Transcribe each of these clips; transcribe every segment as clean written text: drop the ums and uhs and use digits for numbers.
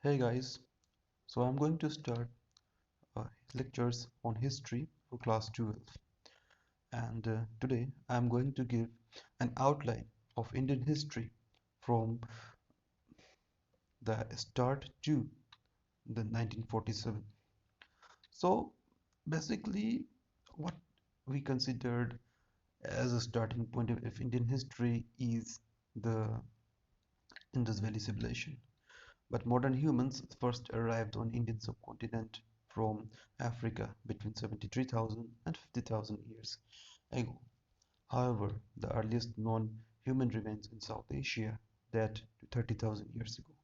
Hey guys, so I'm going to start uh, lectures on history for class 12, and today I'm going to give an outline of Indian history from the start to the 1947. So basically what we considered as a starting point of Indian history is the Indus Valley Civilization. But modern humans first arrived on Indian subcontinent from Africa between 73,000 and 50,000 years ago. However, the earliest known human remains in South Asia date to 30,000 years ago.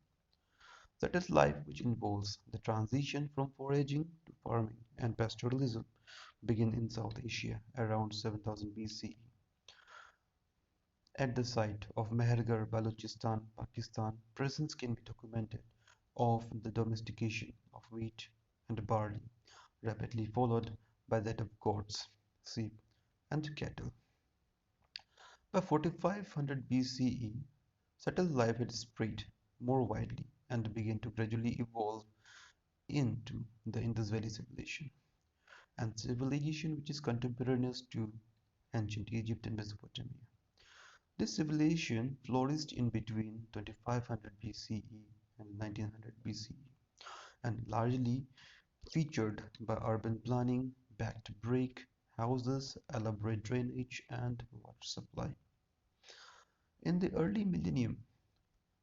That is life which involves the transition from foraging to farming and pastoralism begin in South Asia around 7000 BCE. At the site of Mehergarh, Balochistan, Pakistan, presence can be documented of the domestication of wheat and barley, rapidly followed by that of goats, sheep, and cattle. By 4500 BCE, settled life had spread more widely and began to gradually evolve into the Indus Valley civilization, and civilization which is contemporaneous to ancient Egypt and Mesopotamia. This civilization flourished in between 2500 BCE and 1900 BCE and largely featured by urban planning, backed brick houses, elaborate drainage, and water supply. In the early millennium,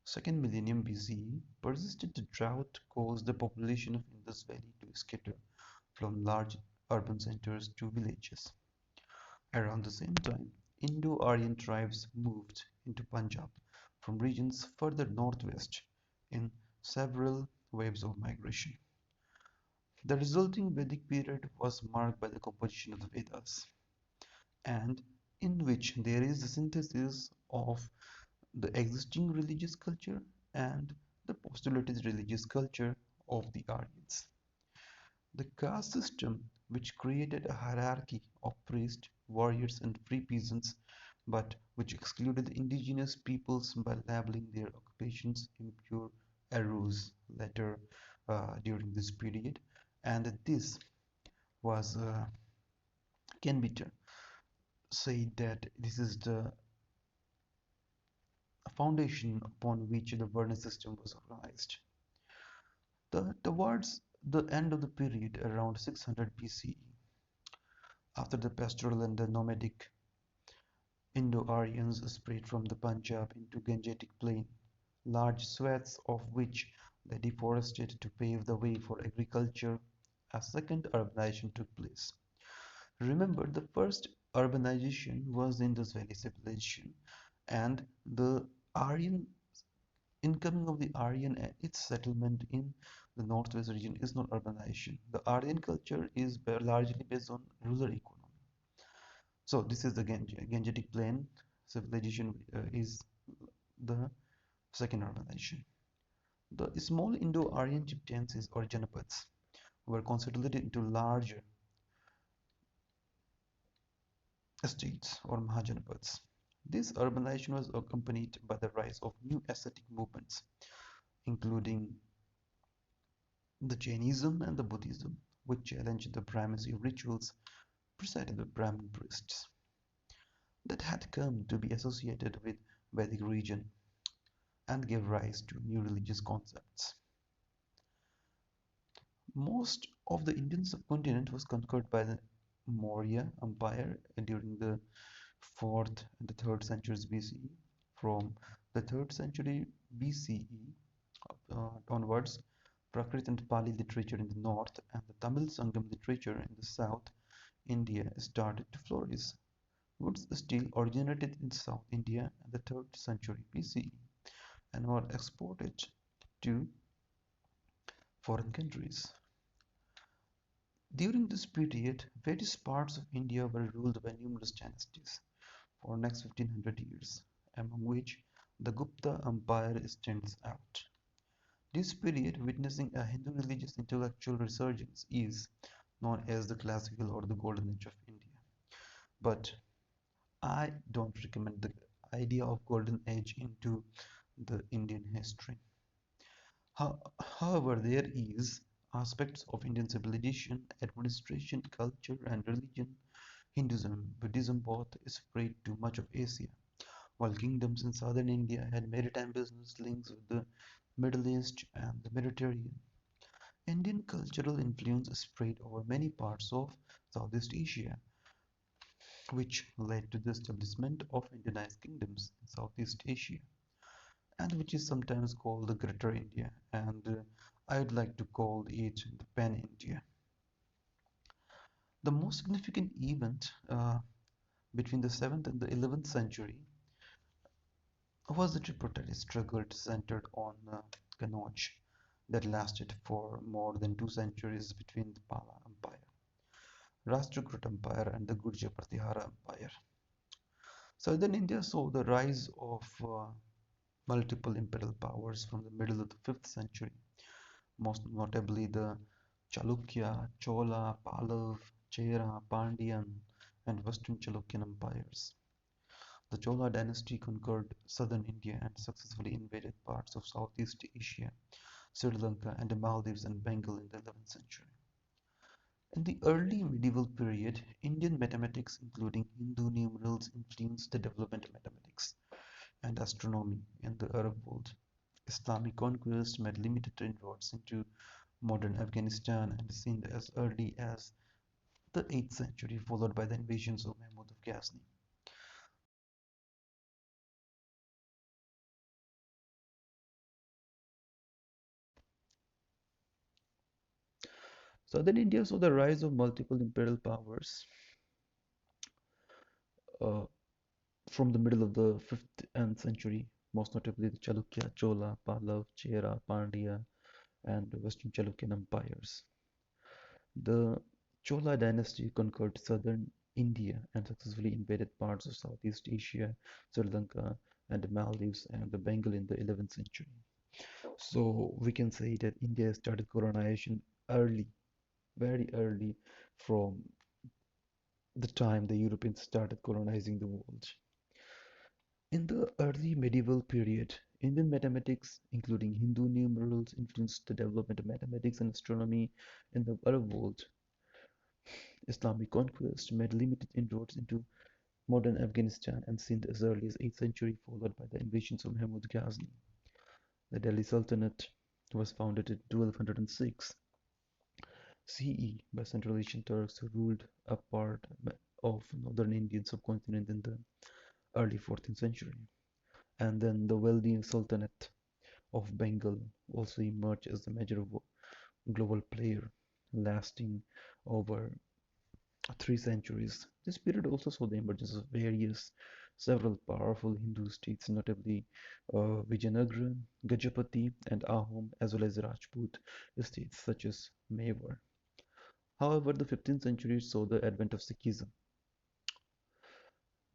second millennium BCE, persistent drought caused the population of Indus Valley to scatter from large urban centers to villages. Around the same time, Indo-Aryan tribes moved into Punjab from regions further northwest in several waves of migration. The resulting Vedic period was marked by the composition of the Vedas, and in which there is a synthesis of the existing religious culture and the postulated religious culture of the Aryans. The caste system, which created a hierarchy of priests, warriors, and free peasants, but which excluded the indigenous peoples by labeling their occupations impure, arose later during this period, and this was can be said that this is the foundation upon which the Varna system was organized. Towards the end of the period, around 600 BCE, after the pastoral and the nomadic Indo-Aryans spread from the Punjab into Gangetic Plain, large swaths of which they deforested to pave the way for agriculture, a second urbanization took place. Remember, the first urbanization was the Indus Valley civilization, and the Aryan incoming of the Aryan and its settlement in the northwest region is not urbanization. The Aryan culture is largely based on rural economy. So this is the Gangetic Plain civilization is the second urbanization. The small Indo-Aryan chieftaincies or Janapads were consolidated into larger estates or Mahajanapads. This urbanization was accompanied by the rise of new ascetic movements, including the Jainism and the Buddhism, which challenged the primacy of rituals presided by Brahmin priests that had come to be associated with Vedic region and gave rise to new religious concepts. Most of the Indian subcontinent was conquered by the Maurya Empire during the 4th and the 3rd centuries BCE. From the 3rd century BCE onwards, Prakrit and Pali literature in the north and the Tamil Sangam literature in the south India started to flourish. Woods steel originated in South India in the 3rd century BCE and were exported to foreign countries. During this period, various parts of India were ruled by numerous dynasties for next 1500 years, among which the Gupta Empire stands out. This period, witnessing a Hindu religious intellectual resurgence, is known as the classical or the golden age of India. But I don't recommend the idea of golden age into the Indian history. However, there is aspects of Indian civilization, administration, culture, and religion. Hinduism, Buddhism both spread to much of Asia, while kingdoms in southern India had maritime business links with the Middle East and the Mediterranean. Indian cultural influence spread over many parts of Southeast Asia, which led to the establishment of Indianized kingdoms in Southeast Asia, and which is sometimes called the Greater India, and I would like to call it the Pan India. The most significant event between the 7th and the 11th century was the tripartite struggle centered on Kannauj that lasted for more than 2 centuries between the Pala Empire, Rashtragut Empire, and the Gurja Pratihara Empire. Southern India saw the rise of multiple imperial powers from the middle of the 5th century, most notably the Chalukya, Chola, Pallav, Chera, Pandyan, and Western Chalukyan empires. The Chola dynasty conquered southern India and successfully invaded parts of Southeast Asia, Sri Lanka, and the Maldives and Bengal in the 11th century. In the early medieval period, Indian mathematics, including Hindu numerals, influenced the development of mathematics and astronomy in the Arab world. Islamic conquest made limited inroads into modern Afghanistan and Sindh as early as the 8th century, followed by the invasions of Mahmud of Ghazni. Southern India saw the rise of multiple imperial powers uh, from the middle of the 5th and century, most notably the Chalukya, Chola, Pallav, Chera, Pandya, and the Western Chalukyan empires. The Chola dynasty conquered southern India and successfully invaded parts of Southeast Asia, Sri Lanka, and the Maldives and the Bengal in the 11th century. So we can say that India started colonization early, very early, from the time the Europeans started colonizing the world. In the early medieval period, Indian mathematics, including Hindu numerals, influenced the development of mathematics and astronomy in the Arab world. Islamic conquest made limited inroads into modern Afghanistan and Sindh as early as 8th century, followed by the invasions of Mahmud Ghazni. The Delhi Sultanate was founded in 1206 CE by Central Asian Turks who ruled a part of northern Indian subcontinent in the early 14th century. And then the wealthy Sultanate of Bengal also emerged as a major global player, lasting over 3 centuries. This period also saw the emergence of several powerful Hindu states, notably Vijayanagara, Gajapati, and Ahom, as well as Rajput states such as Mewar. However, the 15th century saw the advent of Sikhism.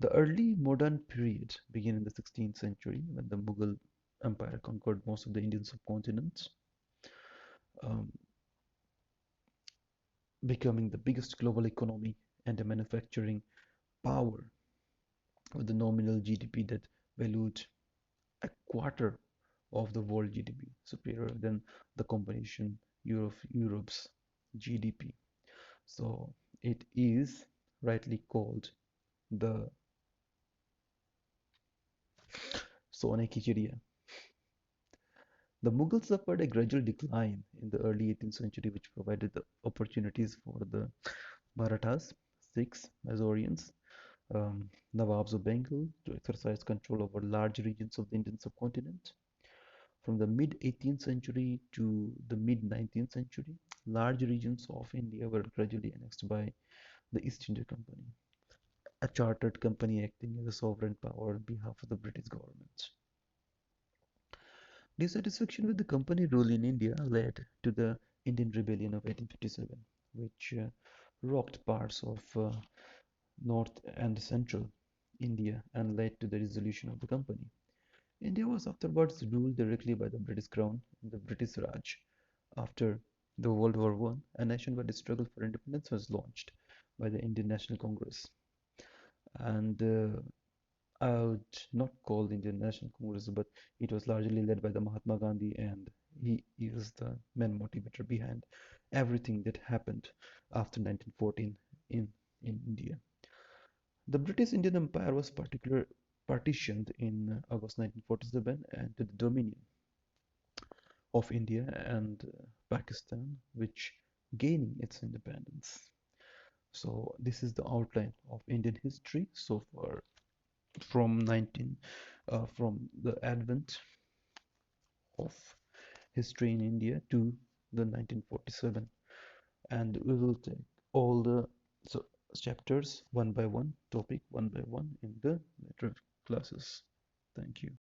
The early modern period began in the 16th century when the Mughal Empire conquered most of the Indian subcontinent, um, becoming the biggest global economy and a manufacturing power with a nominal GDP that valued a quarter of the world GDP, superior than the combination Europe's GDP. So it is rightly called the Sone ki Chidiya. The Mughals suffered a gradual decline in the early 18th century, which provided the opportunities for the Marathas, Sikhs, Mysoreans, Nawabs of Bengal to exercise control over large regions of the Indian subcontinent. From the mid 18th century to the mid 19th century, large regions of India were gradually annexed by the East India Company, a chartered company acting as a sovereign power on behalf of the British government. Dissatisfaction with the company rule in India led to the Indian Rebellion of 1857, which rocked parts of north and central India and led to the dissolution of the company. India was afterwards ruled directly by the British Crown and the British Raj. After the World War I, a nationwide struggle for independence was launched by the Indian National Congress. And I would not call the Indian National Congress, but it was largely led by the Mahatma Gandhi and he is the main motivator behind everything that happened after 1914 in, in India. The British Indian Empire was partitioned in August 1947 and to the Dominion of India and Pakistan, which gaining its independence. So this is the outline of Indian history so far from from the advent of history in India to the 1947, and we will take all the so chapters one by one, topic one by one in the later classes. Thank you.